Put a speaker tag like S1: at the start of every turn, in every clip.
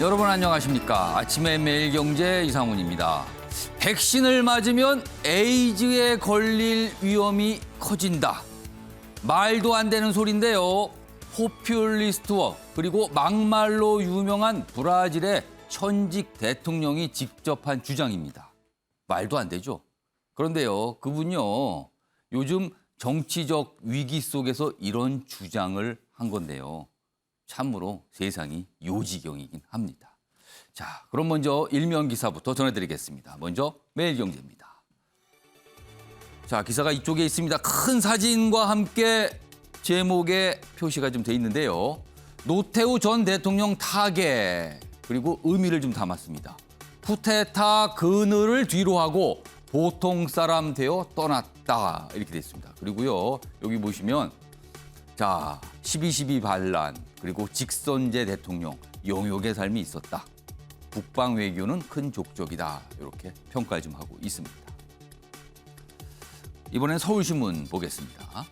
S1: 여러분 안녕하십니까? 아침의 매일경제 이상훈입니다. 백신을 맞으면 에이즈에 걸릴 위험이 커진다. 말도 안 되는 소리인데요. 포퓰리스트워 그리고 막말로 유명한 브라질의 현직 대통령이 직접 한 주장입니다. 말도 안 되죠. 그런데요, 그분요, 요즘 정치적 위기 속에서 이런 주장을 한 건데요. 참으로 세상이 요지경이긴 합니다. 자, 그럼 먼저 일면 기사부터 전해드리겠습니다. 먼저 매일경제입니다. 자, 기사가 이쪽에 있습니다. 큰 사진과 함께 제목에 표시가 좀 돼 있는데요. 노태우 전 대통령 타계 그리고 의미를 좀 담았습니다. 쿠데타 그늘을 뒤로 하고 보통 사람 되어 떠났다 이렇게 돼 있습니다. 그리고요, 여기 보시면 자, 12.12 반란 그리고 직선제 대통령 영역의 삶이 있었다. 북방 외교는 큰 족적이다. 이렇게 평가를 좀 하고 있습니다. 이번엔 서울신문 보겠습니다.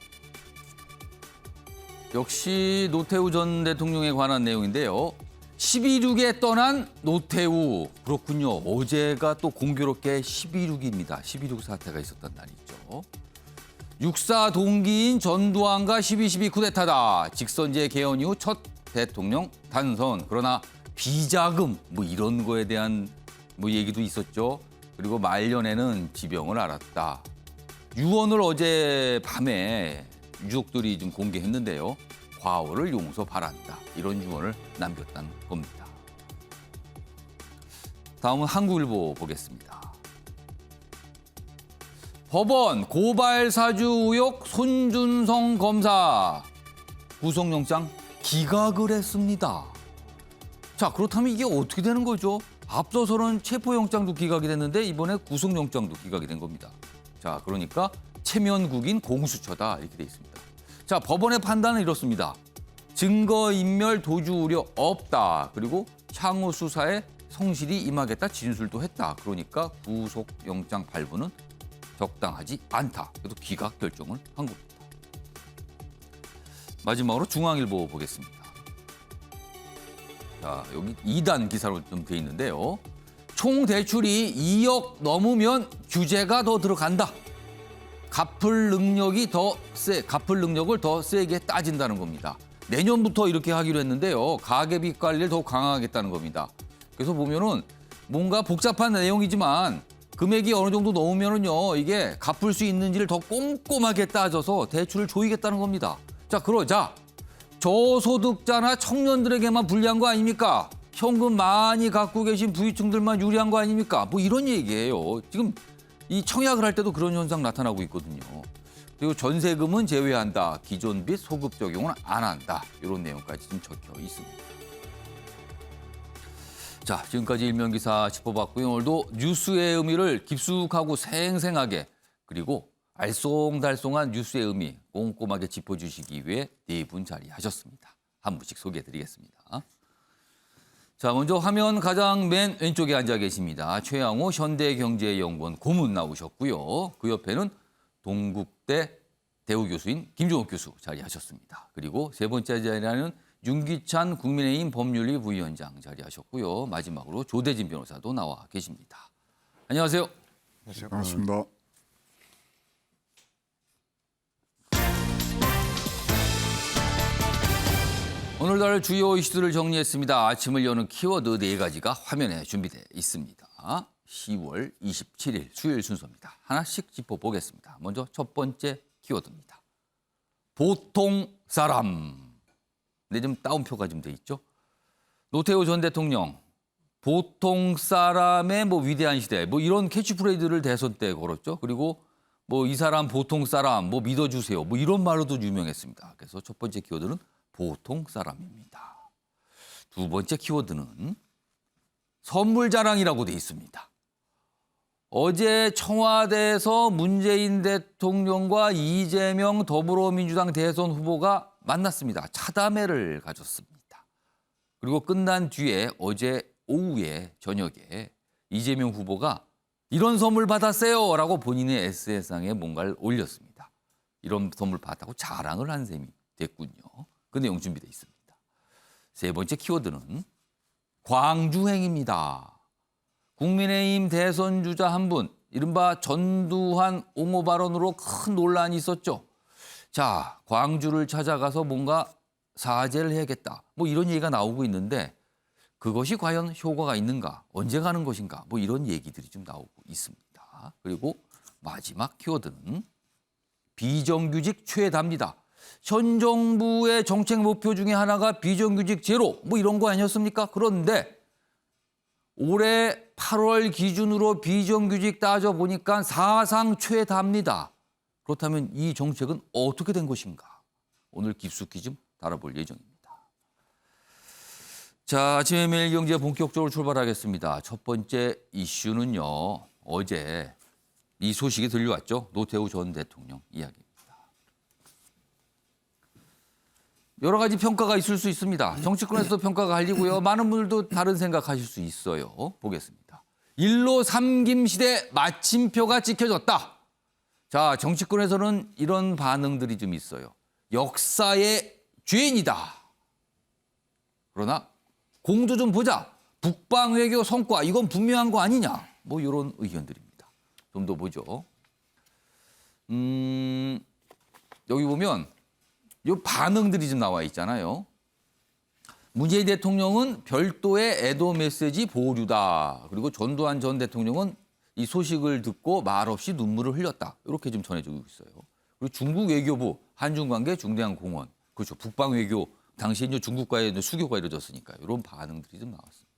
S1: 역시 노태우 전 대통령에 관한 내용인데요. 12.6에 떠난 노태우. 그렇군요. 어제가 또 공교롭게 12.6입니다. 12.6 사태가 있었던 날이죠. 육사 동기인 전두환과 12.12 쿠데타다. 직선제 개헌 이후 첫 대통령 단선. 그러나 비자금 뭐 이런 거에 대한 뭐 얘기도 있었죠. 그리고 말년에는 지병을 앓았다. 유언을 어제 밤에 유족들이 좀 공개했는데요. 과오를 용서 바란다. 이런 유언을 남겼다는 겁니다. 다음은 한국일보 보겠습니다. 법원 고발 사주 의혹 손준성 검사 구속영장 기각을 했습니다. 자, 그렇다면 이게 어떻게 되는 거죠? 앞서서는 체포영장도 기각이 됐는데 이번에 구속영장도 기각이 된 겁니다. 자, 그러니까 체면국인 공수처다 이렇게 돼 있습니다. 자, 법원의 판단은 이렇습니다. 증거인멸 도주 우려 없다. 그리고 향후 수사에 성실히 임하겠다 진술도 했다. 그러니까 구속영장 발부는 적당하지 않다. 그래도 기각 결정을 한 겁니다. 마지막으로 중앙일보 보겠습니다. 자, 여기 2단 기사로 좀 돼 있는데요. 총 대출이 2억 넘으면 규제가 더 들어간다. 갚을 능력을 더 세게 따진다는 겁니다. 내년부터 이렇게 하기로 했는데요. 가계비 관리를 더 강화하겠다는 겁니다. 그래서 보면은 뭔가 복잡한 내용이지만 금액이 어느 정도 넘으면은요, 이게 갚을 수 있는지를 더 꼼꼼하게 따져서 대출을 조이겠다는 겁니다. 자, 그러자 저소득자나 청년들에게만 불리한 거 아닙니까? 현금 많이 갖고 계신 부유층들만 유리한 거 아닙니까? 뭐 이런 얘기예요. 지금 이 청약을 할 때도 그런 현상 나타나고 있거든요. 그리고 전세금은 제외한다. 기존 빚 소급 적용은 안 한다. 이런 내용까지 좀 적혀 있습니다. 자, 지금까지 일면 기사 짚어봤고요. 오늘도 뉴스의 의미를 깊숙하고 생생하게 그리고 알쏭달쏭한 뉴스의 의미 꼼꼼하게 짚어주시기 위해 네 분 자리하셨습니다. 한 분씩 소개해드리겠습니다. 자, 먼저 화면 가장 맨 왼쪽에 앉아 계십니다. 최양호 현대경제연구원 고문 나오셨고요. 그 옆에는 동국대 대우교수인 김종욱 교수 자리하셨습니다. 그리고 세 번째 자리에는 윤기찬 국민의힘 법률위 부위원장 자리하셨고요. 마지막으로 조대진 변호사도 나와 계십니다. 안녕하세요.
S2: 안녕하세요. 반갑습니다.
S1: 오늘날 주요 이슈들을 정리했습니다. 아침을 여는 키워드 4가지가 화면에 준비되어 있습니다. 10월 27일 수요일 순서입니다. 하나씩 짚어보겠습니다. 먼저 첫 번째 키워드입니다. 보통 사람. 네, 좀 따옴표가 좀 돼 있죠. 노태우 전 대통령 보통 사람의 뭐 위대한 시대 뭐 이런 캐치프레이즈를 대선 때 걸었죠. 그리고 뭐 이 사람 보통 사람 뭐 믿어주세요 뭐 이런 말로도 유명했습니다. 그래서 첫 번째 키워드는 보통 사람입니다. 두 번째 키워드는 선물 자랑이라고 돼 있습니다. 어제 청와대에서 문재인 대통령과 이재명 더불어민주당 대선 후보가 만났습니다. 차담회를 가졌습니다. 그리고 끝난 뒤에 어제 오후에 저녁에 이재명 후보가 이런 선물 받았어요 라고 본인의 SNS상에 뭔가를 올렸습니다. 이런 선물 받았다고 자랑을 한 셈이 됐군요. 그 내용 준비되어 있습니다. 세 번째 키워드는 광주행입니다. 국민의힘 대선 주자 한 분, 이른바 전두환 옹호 발언으로 큰 논란이 있었죠. 자, 광주를 찾아가서 뭔가 사죄를 해야겠다. 뭐 이런 얘기가 나오고 있는데 그것이 과연 효과가 있는가? 언제 가는 것인가? 뭐 이런 얘기들이 좀 나오고 있습니다. 그리고 마지막 키워드는 비정규직 최다입니다. 현 정부의 정책 목표 중에 하나가 비정규직 제로 뭐 이런 거 아니었습니까? 그런데 올해 8월 기준으로 비정규직 따져보니까 사상 최다입니다. 그렇다면 이 정책은 어떻게 된 것인가? 오늘 깊숙이 좀 다뤄볼 예정입니다. 자, 아침에 매일 경제 본격적으로 출발하겠습니다. 첫 번째 이슈는요. 어제 이 소식이 들려왔죠. 노태우 전 대통령 이야기입니다. 여러 가지 평가가 있을 수 있습니다. 정치권에서도 평가가 갈리고요. 많은 분들도 다른 생각하실 수 있어요. 보겠습니다. 일로 삼김 시대 마침표가 찍혀졌다. 자, 정치권에서는 이런 반응들이 좀 있어요. 역사의 죄인이다. 그러나 공도 좀 보자. 북방 외교 성과 이건 분명한 거 아니냐. 뭐 이런 의견들입니다. 좀 더 보죠. 여기 보면 이 반응들이 좀 나와 있잖아요. 문재인 대통령은 별도의 애도 메시지 보류다. 그리고 전두환 전 대통령은 이 소식을 듣고 말없이 눈물을 흘렸다. 이렇게 좀 전해지고 있어요. 그리고 중국 외교부 한중관계 중대한 공헌. 그렇죠. 북방 외교 당시에 이제 중국과의 수교가 이루어졌으니까 이런 반응들이 좀 나왔습니다.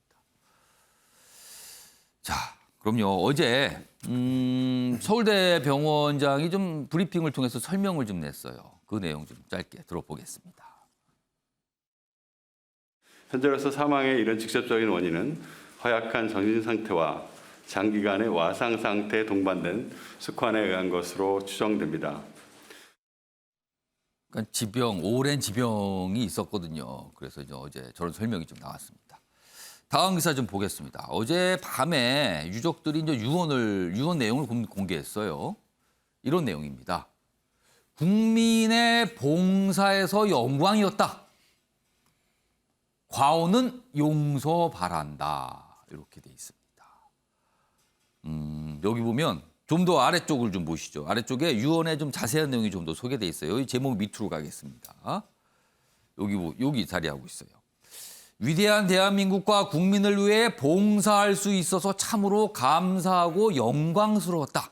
S1: 자, 그럼요. 어제 서울대 병원장이 좀 브리핑을 통해서 설명을 좀 냈어요. 그 내용 좀 짧게 들어보겠습니다.
S2: 현재로서 사망의 이런 직접적인 원인은 허약한 정신 상태와 장기간의 와상 상태에 동반된 숙환에 의한 것으로 추정됩니다.
S1: 그러니까 지병, 오랜 지병이 있었거든요. 그래서 이제 어제 저런 설명이 좀 나왔습니다. 다음 기사 좀 보겠습니다. 어제 밤에 유족들이 이제 유언 내용을 공개했어요. 이런 내용입니다. 국민의 봉사에서 영광이었다. 과오는 용서 바란다. 이렇게 돼 있습니다. 여기 보면 좀 더 아래쪽을 좀 보시죠. 아래쪽에 유언에 좀 자세한 내용이 좀 더 소개돼 있어요. 이 제목 밑으로 가겠습니다. 여기 자리하고 있어요. 위대한 대한민국과 국민을 위해 봉사할 수 있어서 참으로 감사하고 영광스러웠다.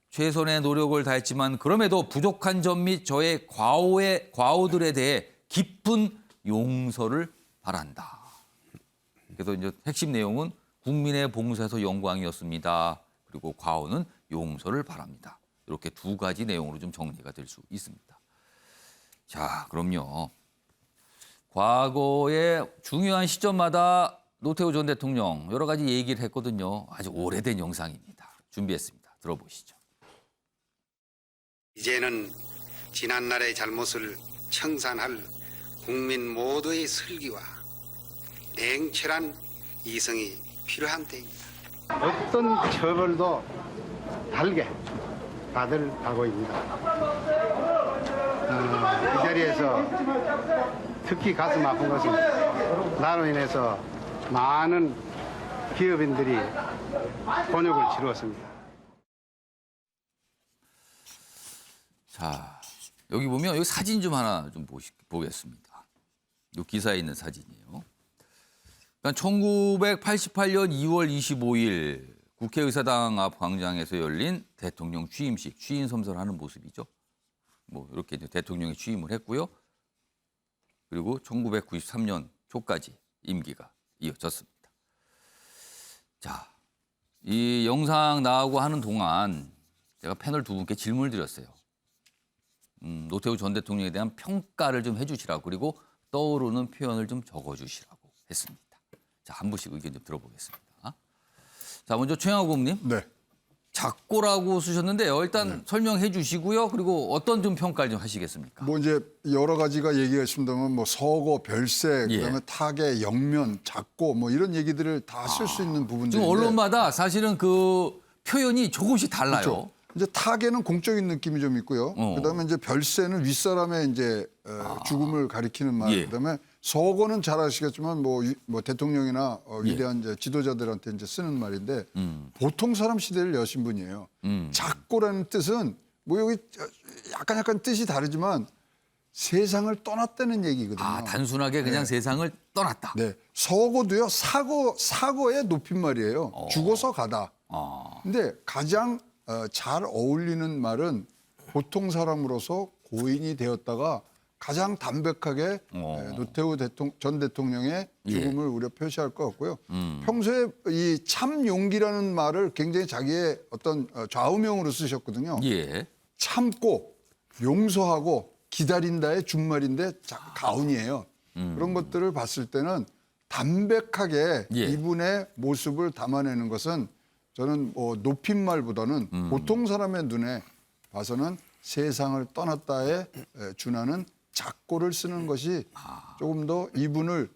S1: 최선의 노력을 다했지만 그럼에도 부족한 점 및 저의 과오들에 대해 깊은 용서를 바란다. 그래서 이제 핵심 내용은 국민의 봉사에서 영광이었습니다. 그리고 과오는 용서를 바랍니다. 이렇게 두 가지 내용으로 좀 정리가 될 수 있습니다. 자, 그럼요. 과거의 중요한 시점마다 노태우 전 대통령 여러 가지 얘기를 했거든요. 아주 오래된 영상입니다. 준비했습니다. 들어보시죠.
S3: 이제는 지난날의 잘못을 청산할 국민 모두의 슬기와 냉철한 이성이 필요한 때입니다.
S4: 어떤 처벌도 달게 받을 각오입니다. 이 자리에서 특히 가슴 아픈 것은 나로 인해서 많은 기업인들이 곤욕을 치루었습니다.
S1: 자, 여기 보면 여기 사진 좀 하나 좀 보겠습니다. 이 기사에 있는 사진이에요. 그러니까 1988년 2월 25일 국회의사당 앞 광장에서 열린 대통령 취임식, 취임 선서하는 모습이죠. 뭐 이렇게 이제 대통령이 취임을 했고요. 그리고 1993년 초까지 임기가 이어졌습니다. 자, 이 영상 나오고 하는 동안 제가 패널 두 분께 질문을 드렸어요. 노태우 전 대통령에 대한 평가를 좀 해주시라고 그리고 떠오르는 표현을 좀 적어주시라고 했습니다. 자, 한 분씩 의견 좀 들어보겠습니다. 자, 먼저 최영하 고문님.
S5: 네.
S1: 작고라고 쓰셨는데요. 일단 설명해 주시고요. 그리고 어떤 좀 평가를 좀 하시겠습니까?
S5: 뭐 이제 여러 가지가 얘기가 있습니다만 뭐 서고, 별세,
S1: 예.
S5: 그다음에 타계, 영면, 작고 뭐 이런 얘기들을 다 쓸 수 있는 부분들인데
S1: 지금 언론마다 사실은 그 표현이 조금씩 달라요.
S5: 그렇죠. 이제 타계는 공적인 느낌이 좀 있고요. 그다음에 이제 별세는 윗사람의 이제 죽음을 가리키는 말.
S1: 예.
S5: 그다음에 서거는 잘 아시겠지만 뭐 대통령이나 위대한 이제 지도자들한테 이제 쓰는 말인데 보통 사람 시대를 여신 분이에요. 작고라는 뜻은 뭐 여기 약간 뜻이 다르지만 세상을 떠났다는 얘기거든요.
S1: 아, 단순하게 그냥 세상을 떠났다.
S5: 네, 서거도요 사거의 높임말이에요. 죽어서 가다. 근데 가장 잘 어울리는 말은 보통 사람으로서 고인이 되었다가 가장 담백하게 노태우 전 대통령의 죽음을 우리가 표시할 것 같고요. 평소에 이 참 용기라는 말을 굉장히 자기의 어떤 좌우명으로 쓰셨거든요.
S1: 예.
S5: 참고 용서하고 기다린다의 준말인데 가운이에요. 그런 것들을 봤을 때는 담백하게
S1: 예.
S5: 이분의 모습을 담아내는 것은 저는 뭐 높임말보다는 보통 사람의 눈에 봐서는 세상을 떠났다에 준하는 작고를 쓰는 것이 조금 더 이분을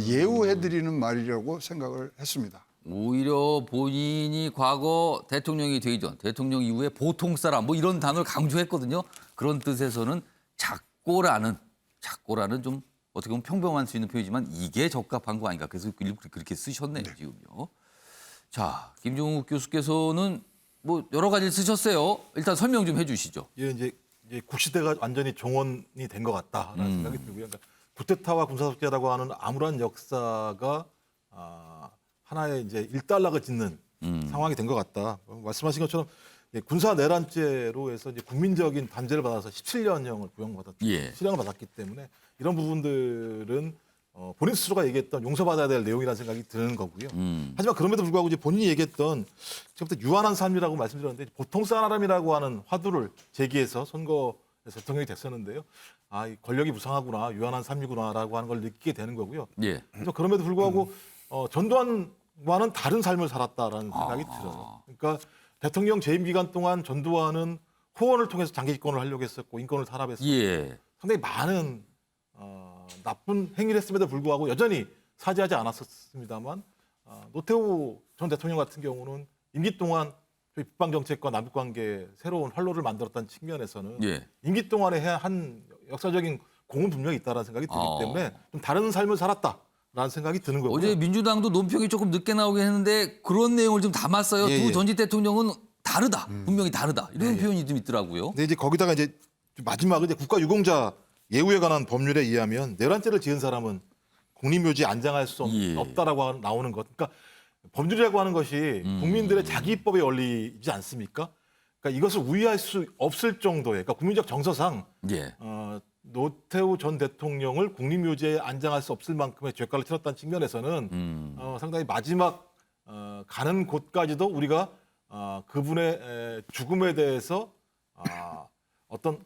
S5: 예우해드리는 말이라고 생각을 했습니다.
S1: 오히려 본인이 과거 대통령이 되기 전, 대통령 이후에 보통 사람 뭐 이런 단어를 강조했거든요. 그런 뜻에서는 작고라는 좀 어떻게 보면 평범할 수 있는 표현이지만 이게 적합한 거 아닌가. 그래서 그렇게 쓰셨네요, 지금요. 자, 김종욱 교수께서는 뭐 여러 가지를 쓰셨어요. 일단 설명 좀 해주시죠.
S6: 예, 이제 국시대가 완전히 종언이 된 것 같다라는 생각이 들고요. 그러니까 쿠데타와 군사독재라고 하는 암울한 역사가 하나의 이제 일단락을 짓는 상황이 된 것 같다. 말씀하신 것처럼 군사 내란죄로 해서 이제 국민적인 단죄를 받아서 17년형을
S1: 예.
S6: 실형을 받았기 때문에 이런 부분들은 본인 스스로가 얘기했던 용서받아야 될 내용이라는 생각이 드는 거고요. 하지만 그럼에도 불구하고 이제 본인이 얘기했던 지금부터 유한한 삶이라고 말씀드렸는데 보통 사람이라고 하는 화두를 제기해서 선거에서 대통령이 됐었는데요. 아, 이 권력이 무상하구나, 유한한 삶이구나라고 하는 걸 느끼게 되는 거고요.
S1: 예.
S6: 그래서 그럼에도 불구하고 전두환과는 다른 삶을 살았다라는 생각이 들어요. 그러니까 대통령 재임 기간 동안 전두환은 후원을 통해서 장기 집권을 하려고 했었고 인권을 탄압했었고
S1: 예.
S6: 상당히 많은 나쁜 행위를 했음에도 불구하고 여전히 사죄하지 않았었습니다만 노태우 전 대통령 같은 경우는 임기 동안 저희 북방 정책과 남북 관계 새로운 활로를 만들었다는 측면에서는
S1: 예.
S6: 임기 동안에 한 역사적인 공은 분명히 있다라는 생각이 들기 때문에 좀 다른 삶을 살았다라는 생각이 드는 거고요.
S1: 어제 민주당도 논평이 조금 늦게 나오긴 했는데 그런 내용을 좀 담았어요.
S6: 예,
S1: 두
S6: 예.
S1: 전직 대통령은 다르다. 분명히 다르다. 이런 표현이 좀 있더라고요.
S6: 근데 이제 거기다가 이제 마지막에 이제 국가유공자 예우에 관한 법률에 의하면 내란죄를 지은 사람은 국립묘지에 안장할 수
S1: 예.
S6: 없다라고 나오는 것. 그러니까 법률이라고 하는 것이 국민들의 자기 입법의 원리이지 않습니까? 그러니까 이것을 우위할 수 없을 정도의, 그러니까 국민적 정서상
S1: 예.
S6: 노태우 전 대통령을 국립묘지에 안장할 수 없을 만큼의 죄가를 치렀다는 측면에서는 상당히 마지막 가는 곳까지도 우리가 그분의 죽음에 대해서 어떤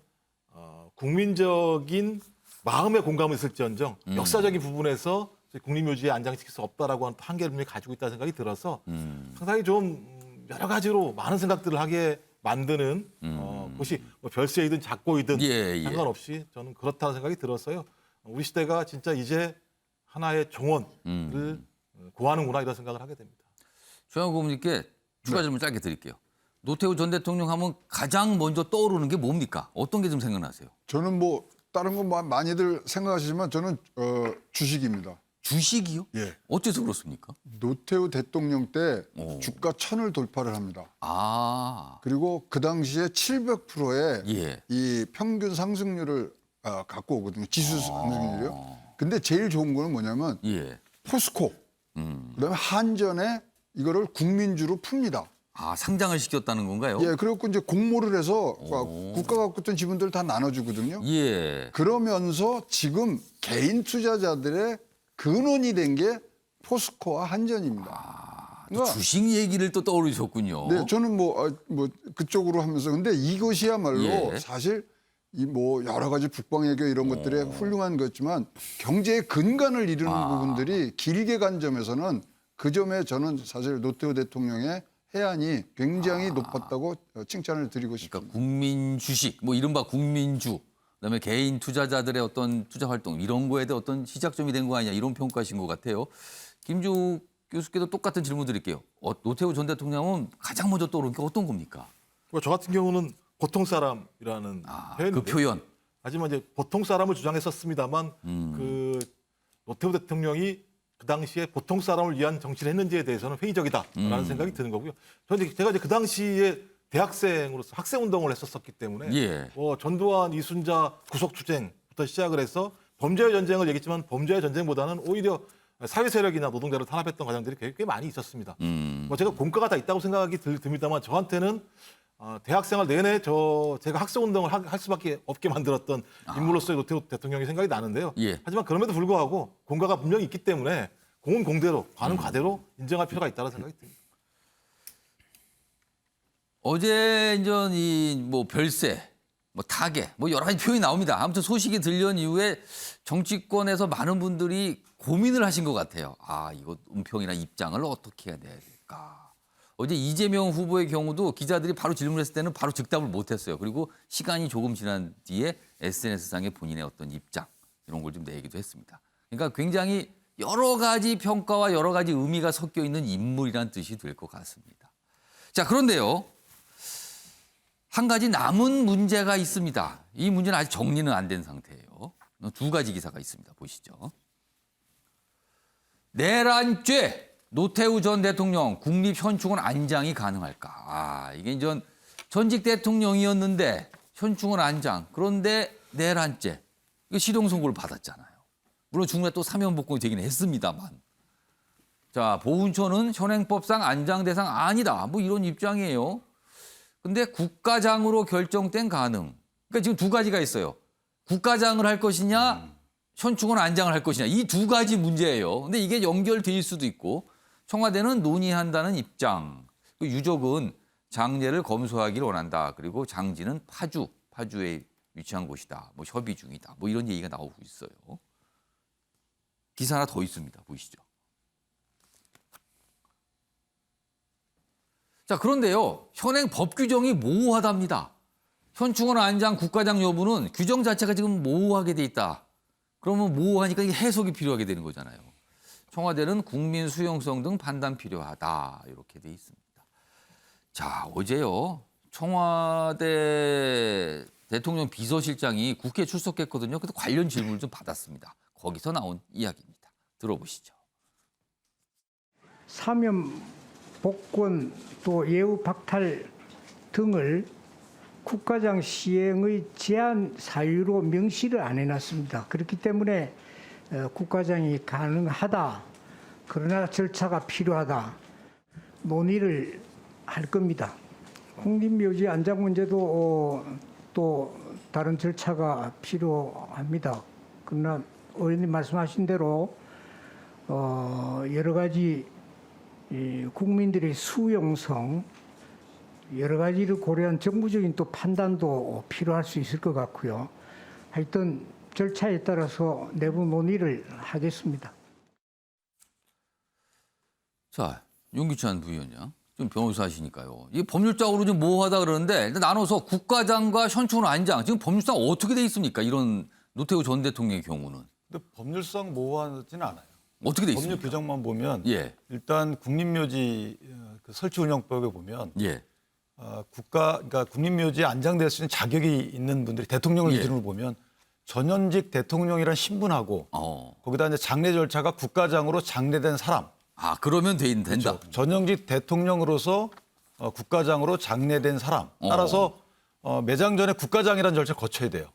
S6: 국민적인 마음의 공감이 있을지언정 역사적인 부분에서 국립묘지에 안장시킬 수 없다라고 하는 한계를 분명히 가지고 있다는 생각이 들어서 상당히 좀 여러 가지로 많은 생각들을 하게 만드는 것이 뭐 별세이든 작고이든
S1: 예.
S6: 상관없이 저는 그렇다는 생각이 들어서요. 우리 시대가 진짜 이제 하나의 종언을 구하는구나 이런 생각을 하게 됩니다.
S1: 조영호 고문님께 추가 질문 짧게 드릴게요. 노태우 전 대통령 하면 가장 먼저 떠오르는 게 뭡니까? 어떤 게 좀 생각나세요?
S5: 저는 뭐 다른 거 많이들 생각하시지만 저는 주식입니다.
S1: 주식이요?
S5: 예.
S1: 어째서 그렇습니까?
S5: 노태우 대통령 때
S1: 오.
S5: 주가 1000을 돌파를 합니다.
S1: 아,
S5: 그리고 그 당시에 700%의
S1: 예.
S5: 이 평균 상승률을 갖고 오거든요. 지수 상승률이요. 근데 제일 좋은 거는 뭐냐면
S1: 예.
S5: 포스코, 그다음에 한전에 이거를 국민주로 풉니다.
S1: 아, 상장을 시켰다는 건가요?
S5: 예, 그래갖고 이제 공모를 해서 국가가 갖고 있던 지분들을 다 나눠주거든요.
S1: 예.
S5: 그러면서 지금 개인 투자자들의 근원이 된 게 포스코와 한전입니다.
S1: 또 주식 얘기를 또 떠올리셨군요.
S5: 네, 저는 뭐 그쪽으로 하면서 근데 이것이야말로
S1: 예.
S5: 사실 이 뭐 여러 가지 북방외교 이런 것들의 훌륭한 거지만 경제의 근간을 이루는 부분들이 길게 간 점에서는 그 점에 저는 사실 노태우 대통령의 해안이 굉장히 높았다고 칭찬을 드리고 싶습니다.
S1: 그러니까 국민 주식, 뭐 이른바 국민주, 그다음에 개인 투자자들의 어떤 투자 활동 이런 거에 대한 어떤 시작점이 된 거 아니냐 이런 평가신 것 같아요. 김종욱 교수께도 똑같은 질문 드릴게요. 노태우 전 대통령은 가장 먼저 떠오르는 게 어떤 겁니까?
S6: 저 같은 경우는 보통 사람이라는
S1: 그 표현.
S6: 하지만 이제 보통 사람을 주장했었습니다만 그 노태우 대통령이 그 당시에 보통 사람을 위한 정치를 했는지에 대해서는 회의적이다라는 생각이 드는 거고요. 제가 이제 그 당시에 대학생으로서 학생운동을 했었기 때문에
S1: 예.
S6: 전두환, 이순자 구속투쟁부터 시작을 해서 범죄의 전쟁을 얘기했지만 범죄의 전쟁보다는 오히려 사회 세력이나 노동자를 탄압했던 과정들이 꽤 많이 있었습니다. 제가 공과가 다 있다고 생각이 듭니다만 저한테는 대학생활 내내 제가 학생운동을 할 수밖에 없게 만들었던 인물로서의 노태우 대통령이 생각이 나는데요.
S1: 예.
S6: 하지만 그럼에도 불구하고 공과가 분명히 있기 때문에 공은 공대로, 과는 과대로 인정할 필요가 있다는 생각이 듭니다.
S1: 어제 이제 뭐 별세, 뭐 타계, 뭐 여러 가지 표현이 나옵니다. 아무튼 소식이 들려온 이후에 정치권에서 많은 분들이 고민을 하신 것 같아요. 아, 이거 은평이나 입장을 어떻게 해야 될까? 어제 이재명 후보의 경우도 기자들이 바로 질문했을 때는 바로 즉답을 못했어요. 그리고 시간이 조금 지난 뒤에 SNS상에 본인의 어떤 입장 이런 걸 좀 내기도 했습니다. 그러니까 굉장히 여러 가지 평가와 여러 가지 의미가 섞여 있는 인물이란 뜻이 될 것 같습니다. 자, 그런데요. 한 가지 남은 문제가 있습니다. 이 문제는 아직 정리는 안 된 상태예요. 두 가지 기사가 있습니다. 보시죠. 내란죄 노태우 전 대통령 국립현충원 안장이 가능할까? 이게 이제 전직 대통령이었는데 현충원 안장. 그런데 내란죄. 이거 시동 선고를 받았잖아요. 물론 중간에 또 사면복권이 되긴 했습니다만. 자, 보훈처는 현행법상 안장 대상 아니다. 뭐 이런 입장이에요. 근데 국가장으로 결정된 가능. 그러니까 지금 두 가지가 있어요. 국가장을 할 것이냐, 현충원 안장을 할 것이냐. 이 두 가지 문제예요. 근데 이게 연결될 수도 있고 청와대는 논의한다는 입장. 유족은 장례를 검소하기를 원한다. 그리고 장지는 파주에 위치한 곳이다. 뭐 협의 중이다. 뭐 이런 얘기가 나오고 있어요. 기사 하나 더 있습니다. 보시죠. 자, 그런데요. 현행 법 규정이 모호하답니다. 현충원 안장 국가장 여부는 규정 자체가 지금 모호하게 돼 있다. 그러면 모호하니까 이게 해석이 필요하게 되는 거잖아요. 청와대는 국민 수용성 등 판단 필요하다. 이렇게 돼 있습니다. 자, 어제요. 청와대 대통령 비서실장이 국회에 출석했거든요. 그래서 관련 질문을 좀 받았습니다. 거기서 나온 이야기입니다. 들어보시죠.
S7: 사면, 복권, 또 예우 박탈 등을 국가장 시행의 제한 사유로 명시를 안 해놨습니다. 그렇기 때문에 국가장이 가능하다. 그러나 절차가 필요하다. 논의를 할 겁니다. 국립묘지 안장 문제도 또 다른 절차가 필요합니다. 그러나 의원님 말씀하신 대로 여러 가지 국민들의 수용성 여러 가지를 고려한 정부적인 또 판단도 필요할 수 있을 것 같고요. 하여튼 절차에 따라서 내부 논의를 하겠습니다.
S1: 자, 윤기찬 부위원장. 좀 변호사시니까요. 이게 법률적으로 좀 모호하다 그러는데 일단 나눠서 국가장과 현충원 안장 지금 법률상 어떻게 돼 있습니까? 이런 노태우 전 대통령의 경우는.
S8: 근데 법률상 모호하지는 않아요.
S1: 어떻게 돼
S8: 법률
S1: 있습니까?
S8: 규정만 보면
S1: 예.
S8: 일단 국립묘지 그 설치운영법에 보면
S1: 예.
S8: 그러니까 국립묘지에 안장될 수 있는 자격이 있는 분들이 대통령을
S1: 예.
S8: 기준으로 보면 전현직 대통령이란 신분하고 거기다 이제 장례 절차가 국가장으로 장례된 사람.
S1: 그러면 된다.
S8: 그렇죠. 전현직 대통령으로서 국가장으로 장례된 사람. 따라서 매장 전에 국가장이라는 절차를 거쳐야 돼요.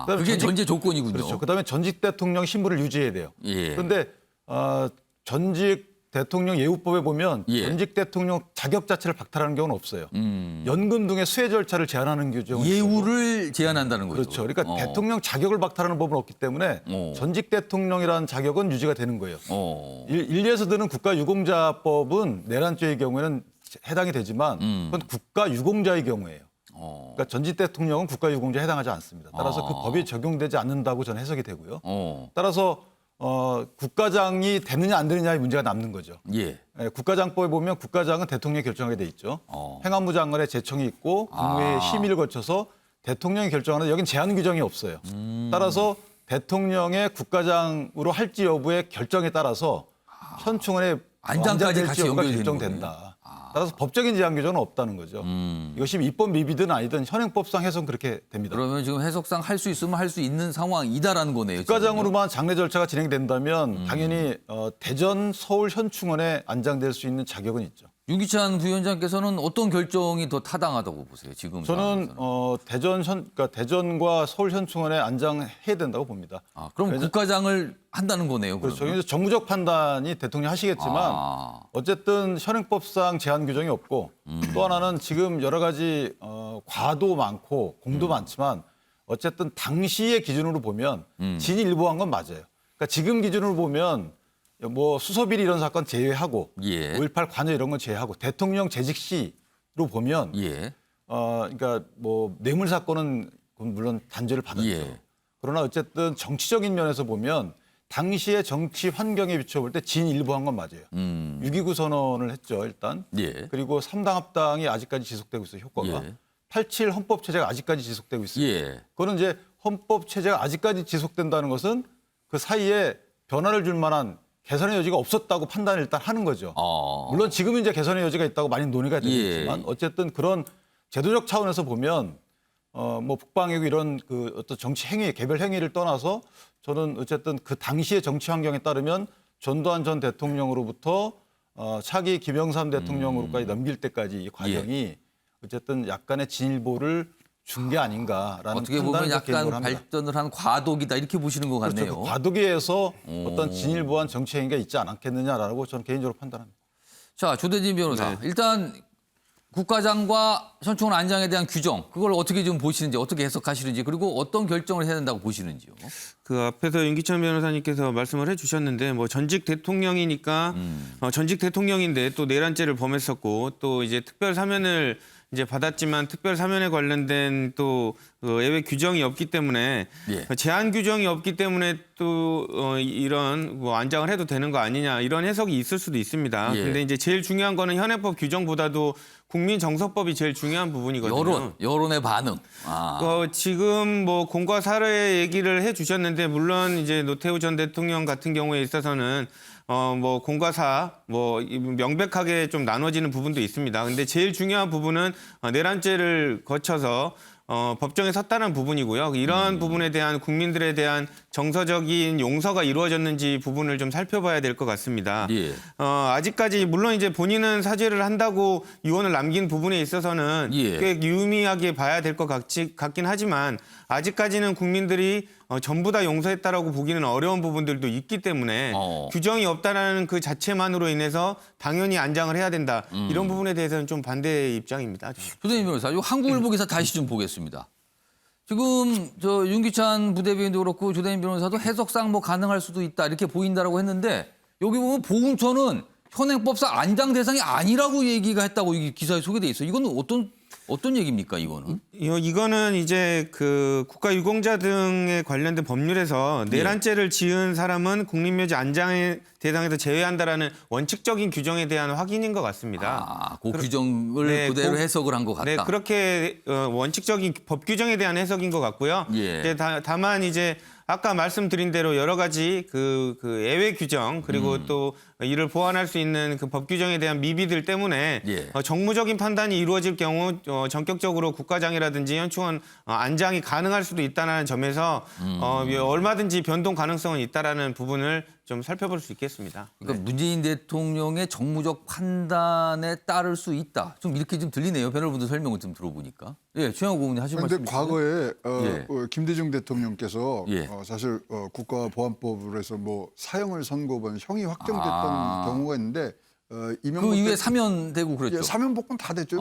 S1: 그게 전제 조건이군요.
S8: 그렇죠. 그다음에 전직 대통령 신분을 유지해야 돼요.
S1: 예.
S8: 그런데 전직 대통령 예우법에 보면
S1: 예.
S8: 전직 대통령 자격 자체를 박탈하는 경우는 없어요. 연금 등의 수혜 절차를 제한하는 규정은
S1: 예우를 제한한다는 거죠.
S8: 그렇죠. 그러니까 대통령 자격을 박탈하는 법은 없기 때문에 전직 대통령이라는 자격은 유지가 되는 거예요. 일리에서 드는 국가유공자법은 내란죄의 경우에는 해당이 되지만 그건 국가유공자의 경우예요. 그러니까 전직 대통령은 국가유공자에 해당하지 않습니다. 따라서 그 법이 적용되지 않는다고 저는 해석이 되고요. 따라서 국가장이 되느냐 안 되느냐의 문제가 남는 거죠.
S1: 예.
S8: 국가장법에 보면 국가장은 대통령이 결정하게 돼 있죠. 행안부 장관의 제청이 있고 국무회의 심의를 거쳐서 대통령이 결정하는데 여긴 제한 규정이 없어요. 따라서 대통령의 국가장으로 할지 여부의 결정에 따라서 현충원의
S1: 안장까지 같이
S8: 여부가
S1: 연결되는
S8: 결정된다. 따라서 법적인 제한 규정은 없다는 거죠. 이것이 입법 미비든 아니든 현행법상 해석은 그렇게 됩니다.
S1: 그러면 지금 해석상 할 수 있으면 할 수 있는 상황이다라는 거네요.
S8: 국가장으로만 장례 절차가 진행된다면 당연히 대전 서울 현충원에 안장될 수 있는 자격은 있죠.
S1: 윤기찬 부위원장께서는 어떤 결정이 더 타당하다고 보세요? 지금
S8: 저는
S1: 상황에서는?
S8: 그러니까 대전과 서울 현충원에 안장해야 된다고 봅니다.
S1: 그럼 국가장을 한다는 거네요.
S8: 그렇죠.
S1: 그러면?
S8: 그래서 정무적 판단이 대통령이 하시겠지만 어쨌든 현행법상 제한 규정이 없고 또 하나는 지금 여러 가지 과도 많고 공도 많지만 어쨌든 당시의 기준으로 보면 진일보한 건 맞아요. 그러니까 지금 기준으로 보면 뭐 수소비리 이런 사건 제외하고 5.18 관여 이런 건 제외하고 대통령 재직 시로 보면 그러니까 뭐 뇌물 사건은 물론 단죄를 받았죠. 그러나 어쨌든 정치적인 면에서 보면 당시의 정치 환경에 비춰볼 때 진일보한 건 맞아요. 6.29 선언을 했죠, 일단. 그리고 3당 합당이 아직까지 지속되고 있어요, 효과가. 87 헌법 체제가 아직까지 지속되고 있어요. 그거는 이제 헌법 체제가 아직까지 지속된다는 것은 그 사이에 변화를 줄 만한 개선의 여지가 없었다고 판단을 일단 하는 거죠. 물론 지금은 이제 개선의 여지가 있다고 많이 논의가 되고 있지만 어쨌든 그런 제도적 차원에서 보면 뭐 북방이고 이런 그 어떤 정치 행위, 개별 행위를 떠나서 저는 어쨌든 그 당시의 정치 환경에 따르면 전두환 전 대통령으로부터 차기 김영삼 대통령으로까지 넘길 때까지 이 과정이 어쨌든 약간의 진일보를 준 게 아닌가라는
S1: 어떻게 보면 약간 발전을 한 과도기다 이렇게 보시는 것 같네요.
S8: 그렇죠. 그 과도기에서 어떤 진일보한 정치 행위가 있지 않았겠느냐라고 저는 개인적으로 판단합니다.
S1: 자, 조대진 변호사. 일단 국가장과 현충원 안장에 대한 규정, 그걸 어떻게 좀 보시는지, 어떻게 해석하시는지, 그리고 어떤 결정을 해야 된다고 보시는지요?
S9: 그 앞에서 윤기찬 변호사님께서 말씀을 해주셨는데 뭐 전직 대통령이니까 전직 대통령인데 또 내란죄를 범했었고 또 이제 특별 사면을 이제 받았지만 특별 사면에 관련된 또 예외 규정이 없기 때문에 제한 규정이 없기 때문에 또 이런 뭐 안장을 해도 되는 거 아니냐 이런 해석이 있을 수도 있습니다. 근데 이제 제일 중요한 거는 현행법 규정보다도 국민정서법이 제일 중요한 부분이거든요.
S1: 여론의 반응.
S9: 지금 뭐 공과 사례 얘기를 해주셨는데 물론 이제 노태우 전 대통령 같은 경우에 있어서는 뭐 공과 사 뭐 명백하게 좀 나눠지는 부분도 있습니다. 근데 제일 중요한 부분은 내란죄를 거쳐서 법정에 섰다는 부분이고요. 이러한 부분에 대한 국민들에 대한 정서적인 용서가 이루어졌는지 부분을 좀 살펴봐야 될 것 같습니다. 아직까지 물론 이제 본인은 사죄를 한다고 유언을 남긴 부분에 있어서는 꽤 유의미하게 봐야 될 것 같긴 하지만 아직까지는 국민들이 전부 다 용서했다라고 보기는 어려운 부분들도 있기 때문에 규정이 없다라는 그 자체만으로 인해서 당연히 안장을 해야 된다. 이런 부분에 대해서는 좀 반대의 입장입니다.
S1: 조대진 변호사, 이 한국일보 기사 다시 좀 보겠습니다. 지금 저 윤기찬 부대변인도 그렇고 조대진 변호사도 해석상 뭐 가능할 수도 있다 이렇게 보인다라고 했는데 여기 보면 보훈처는 현행법상 안장 대상이 아니라고 얘기가 했다고 이 기사에 소개돼 있어요. 이건 어떤 얘기입니까, 이거는?
S9: 이거는 이제 그 국가유공자 등에 관련된 법률에서 내란죄를 지은 사람은 국립묘지 안장의 대상에서 제외한다라는 원칙적인 규정에 대한 확인인 것 같습니다.
S1: 그 규정을 그대로 해석을 한 것 같다.
S9: 네, 그렇게 원칙적인 법 규정에 대한 해석인 것 같고요. 이제 다만 이제 아까 말씀드린 대로 여러 가지 그 예외 규정 그리고 또 이를 보완할 수 있는 그 법 규정에 대한 미비들 때문에 정무적인 판단이 이루어질 경우 전격적으로 국가장이라든지 현충원 안장이 가능할 수도 있다는 점에서 얼마든지 변동 가능성은 있다라는 부분을 좀 살펴볼 수 있겠습니다.
S1: 그러니까 문재인 대통령의 정무적 판단에 따를 수 있다. 좀 이렇게 좀 들리네요. 패널분들 설명을 좀 들어보니까. 최영호 고문님 하실 말씀
S5: 그런데
S1: 있으세요?
S5: 과거에 김대중 대통령께서 사실 국가보안법으로 해서 뭐 사형을 선고본 형이 확정됐던 경우가 있는데
S1: 그 이후에 사면되고 그랬죠.
S5: 사면 복권 다 됐죠.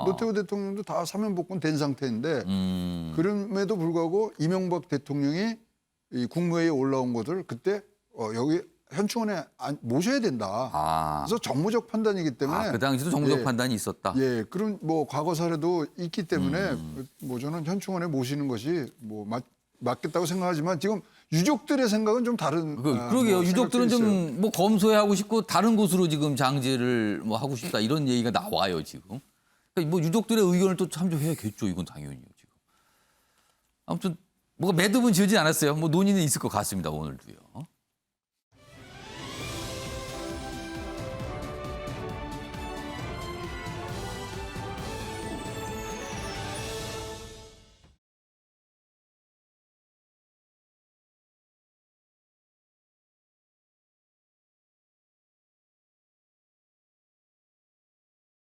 S5: 노태우 대통령도 다 사면 복권 된 상태인데 그럼에도 불구하고 이명박 대통령이 이 국무회의에 올라온 것을 그때 여기 현충원에 모셔야 된다. 그래서 정무적 판단이기 때문에
S1: 그 당시도 정무적 판단이 있었다.
S5: 그런 뭐 과거 사례도 있기 때문에 뭐 저는 현충원에 모시는 것이 뭐 맞겠다고 생각하지만 지금 유족들의 생각은 좀 다른.
S1: 그러게요.
S5: 뭐
S1: 유족들은 좀 뭐 검소해하고 싶고 다른 곳으로 지금 장제를 뭐 하고 싶다 이런 얘기가 나와요 지금. 그러니까 뭐 유족들의 의견을 또 참조해야겠죠. 이건 당연히요 지금. 아무튼 뭐가 매듭은 지어지지 않았어요. 뭐 논의는 있을 것 같습니다 오늘도요.